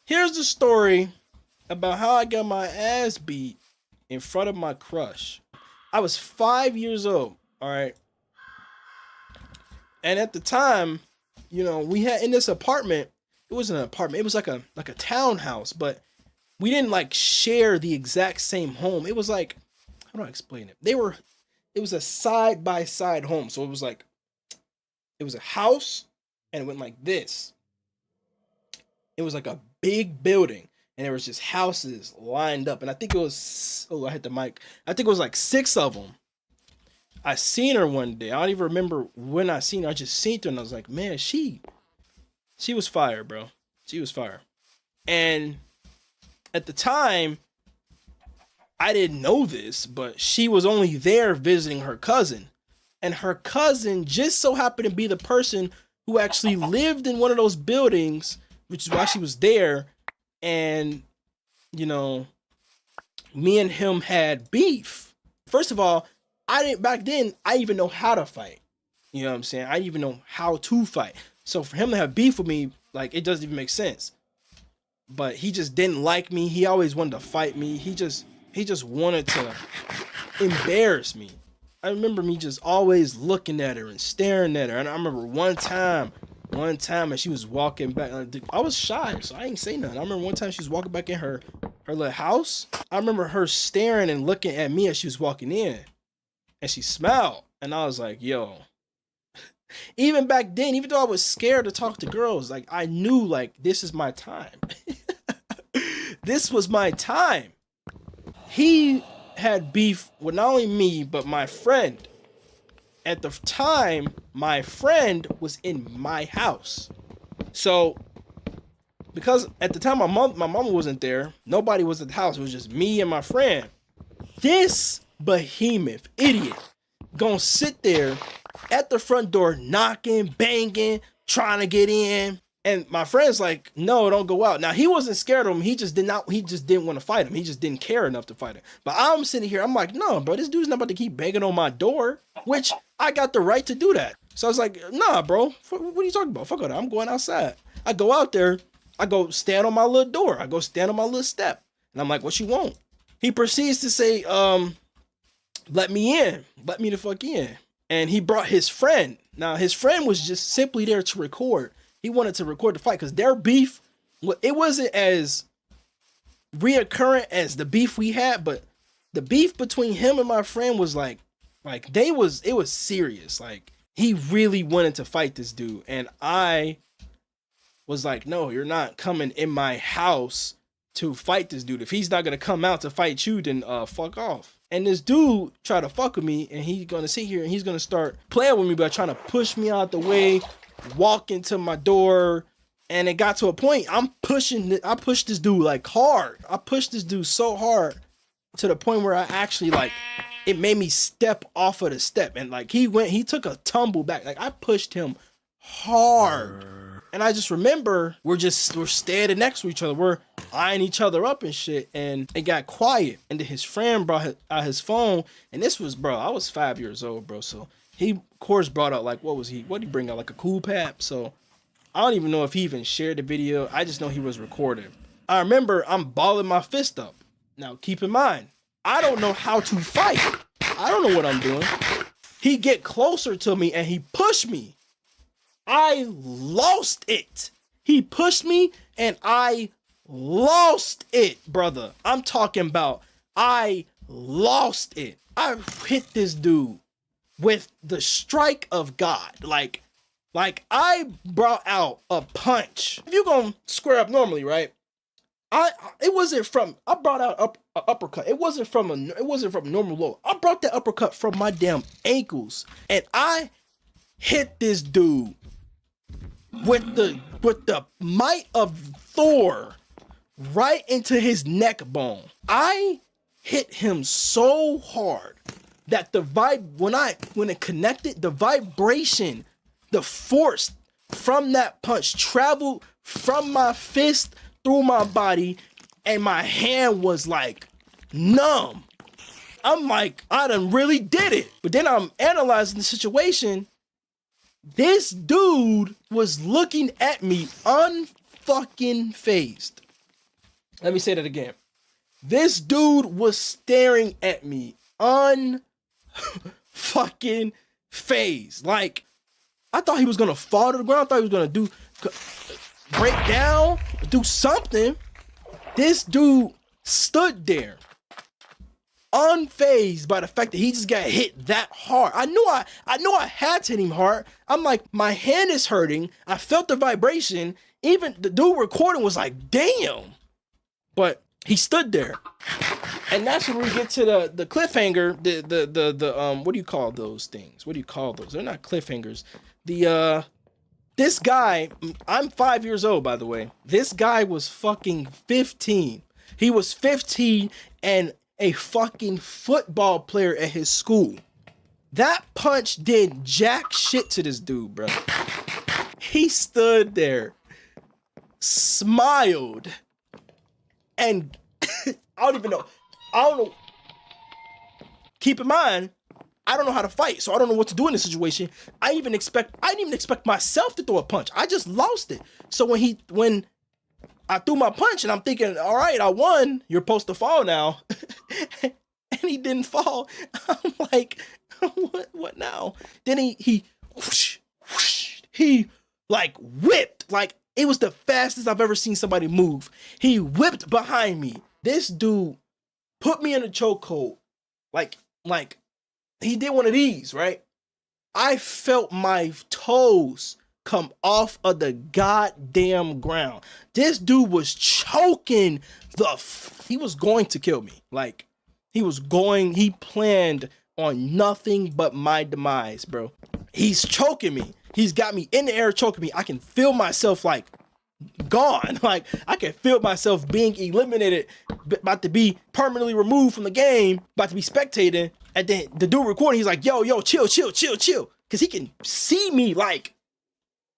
Here's the story about how I got my ass beat in front of my crush. I was 5 years old, all right? And at the time, we had in this apartment, it wasn't an apartment, it was like a townhouse, but we didn't like share the exact same home. It was like, how do I explain it? It was a side by side home. So it was a house and it went like this. It was like a big building and there was just houses lined up. And I think it was, oh, I hit the mic. I think it was like six of them. I seen her one day. I don't even remember when I seen her. I just seen her and I was like, man, she was fire, bro. She was fire. And at the time, I didn't know this, but she was only there visiting her cousin. And her cousin just so happened to be the person who actually lived in one of those buildings, which is why she was there. And, me and him had beef. First of all, back then, I didn't even know how to fight. You know what I'm saying? I didn't even know how to fight. So for him to have beef with me, like, it doesn't even make sense. But he just didn't like me. He always wanted to fight me. He just wanted to embarrass me. I remember me just always looking at her and staring at her. And I remember one time, and she was walking back. I was shy, so I ain't say nothing. I remember one time she was walking back in her little house. I remember her staring and looking at me as she was walking in. And she smiled. And I was like, yo. Even back then, even though I was scared to talk to girls, like, I knew, like, this is my time. This was my time. He had beef with not only me, but my friend. At the time, my friend was in my house. So, because at the time my mama wasn't there, nobody was at the house. It was just me and my friend. This behemoth idiot gonna sit there at the front door, knocking, banging, trying to get in. And my friend's like, no, don't go out. Now, he wasn't scared of him. He just didn't want to fight him. He just didn't care enough to fight him. But I'm sitting here, I'm like, no, bro, this dude's not about to keep banging on my door, which I got the right to do that. So I was like, nah, bro, what are you talking about? Fuck that. I'm going outside. I go out there. I go stand on my little door. I go stand on my little step. And I'm like, what you want? He proceeds to say, let me in. Let me the fuck in. And he brought his friend. Now, his friend was just simply there to record. He wanted to record the fight because their beef, it wasn't as reoccurrent as the beef we had, but the beef between him and my friend was it was serious. Like, he really wanted to fight this dude. And I was like, no, you're not coming in my house to fight this dude. If he's not going to come out to fight you, then fuck off. And this dude tried to fuck with me, and he's going to sit here and he's going to start playing with me by trying to push me out the way, walk into my door. And it got to a point, I pushed this dude like hard. I pushed this dude so hard to the point where I actually, like, it made me step off of the step. And like, he took a tumble back. Like, I pushed him hard. And I just remember we're standing next to each other. We're eyeing each other up and shit. And it got quiet. And then his friend brought out his phone. And this was, bro, I was 5 years old, bro. So he, of course, brought out, like, what did he bring out? Like a Cool Pap. So I don't even know if he even shared the video. I just know he was recording. I remember I'm balling my fist up. Now, keep in mind, I don't know how to fight. I don't know what I'm doing. He get closer to me and he pushed me. I lost it. He pushed me and I lost it, brother. I'm talking about I lost it. I hit this dude with the strike of God. Like I brought out a punch. If you're gonna square up normally, right? I brought out a uppercut. It wasn't from normal low. I brought that uppercut from my damn ankles, and I hit this dude with the might of Thor right into his neck bone. I hit him so hard that when it connected, the vibration, the force from that punch traveled from my fist through my body, and my hand was like numb. I'm like, I done really did it. But then I'm analyzing the situation. This dude was looking at me unfucking phased. Let me say that again. This dude was staring at me fucking phased. Like, I thought he was gonna fall to the ground. I thought he was gonna break down, do something. This dude stood there, unfazed by the fact that he just got hit that hard. I knew I had to hit him hard. I'm like, my hand is hurting. I felt the vibration. Even the dude recording was like, damn. But he stood there. And that's when we get to the cliffhanger, the what do you call those things? What do you call those? They're not cliffhangers. This guy, I'm 5 years old, by the way. This guy was fucking 15. He was 15 and a fucking football player at his school. That punch did jack shit to this dude, bro. He stood there, smiled, and I don't know. Keep in mind, I don't know how to fight, so I don't know what to do in this situation. I didn't even expect myself to throw a punch. I just lost it. So when I threw my punch and I'm thinking, all right, I won. You're supposed to fall now. And he didn't fall. I'm like, what now? Then he whoosh, whoosh, he like whipped. Like, it was the fastest I've ever seen somebody move. He whipped behind me. This dude put me in a chokehold. Like he did one of these, right? I felt my toes come off of the goddamn ground. This dude was choking he was going to kill me. Like, he planned on nothing but my demise, bro. He's choking me. He's got me in the air choking me. I can feel myself like gone. Like, I can feel myself being eliminated, about to be permanently removed from the game, about to be spectating. And then the dude recording, he's like, yo, chill. Cause he can see me like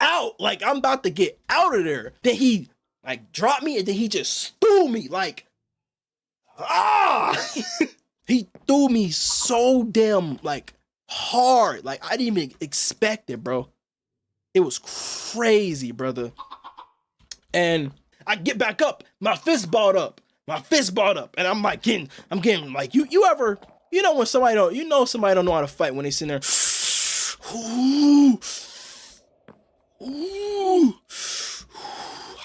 out, like I'm about to get out of there. Then he like dropped me and then he just threw me like, he threw me so damn like hard. Like, I didn't even expect it, bro. It was crazy, brother. And I get back up, my fist balled up, and I'm getting like, you ever, when somebody don't know how to fight when they sit there,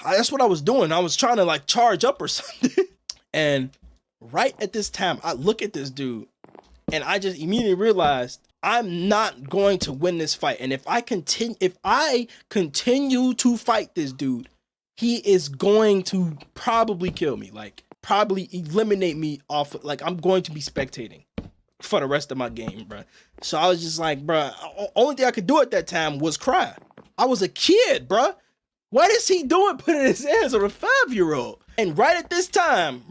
that's what I was doing. I was trying to like charge up or something. And right at this time, I look at this dude and I just immediately realized I'm not going to win this fight. And if I continue to fight this dude, he is going to probably kill me, like probably eliminate me off. Like, I'm going to be spectating for the rest of my game, bro. So I was just like, bro, only thing I could do at that time was cry. I was a kid, bro. What is he doing putting his hands on a 5-year-old? And right at this time,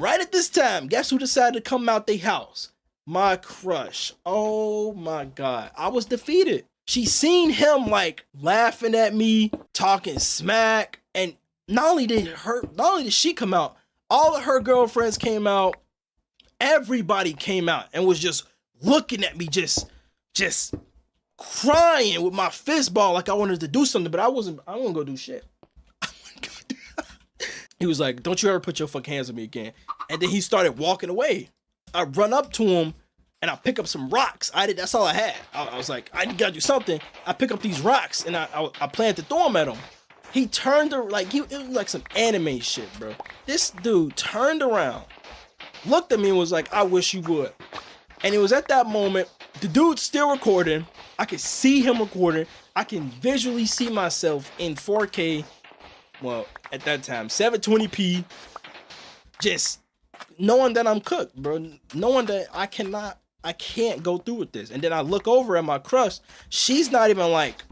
guess who decided to come out their house? My crush. Oh my God. I was defeated. She seen him like laughing at me, talking smack. And not only did she come out, all of her girlfriends came out. Everybody came out and was just looking at me, just crying with my fist ball like I wanted to do something, but I wasn't gonna go do shit. He was like, don't you ever put your fucking hands on me again. And then he started walking away. I run up to him and I pick up some rocks. That's all I had. I was like, I gotta do something. I pick up these rocks and I planned to throw them at him. He turned like, it was like some anime shit, bro. This dude turned around, looked at me and was like, I wish you would. And it was at that moment, the dude's still recording. I could see him recording. I can visually see myself in 4K. Well, at that time, 720p. Just knowing that I'm cooked, bro. Knowing that I can't go through with this. And then I look over at my crush. She's not even like,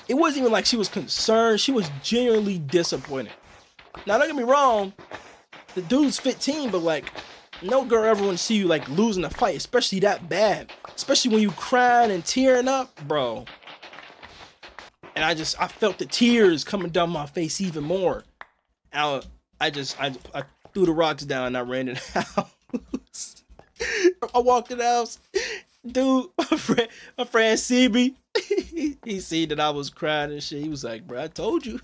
it wasn't even like she was concerned. She was genuinely disappointed. Now, don't get me wrong. The dude's 15, but like, no girl ever want to see you like losing a fight, especially that bad. Especially when you crying and tearing up, bro. And I felt the tears coming down my face even more. And I threw the rocks down and I ran in the house. I walked in the house. Dude, my friend CB, he seen that I was crying and shit. He was like, bro, I told you.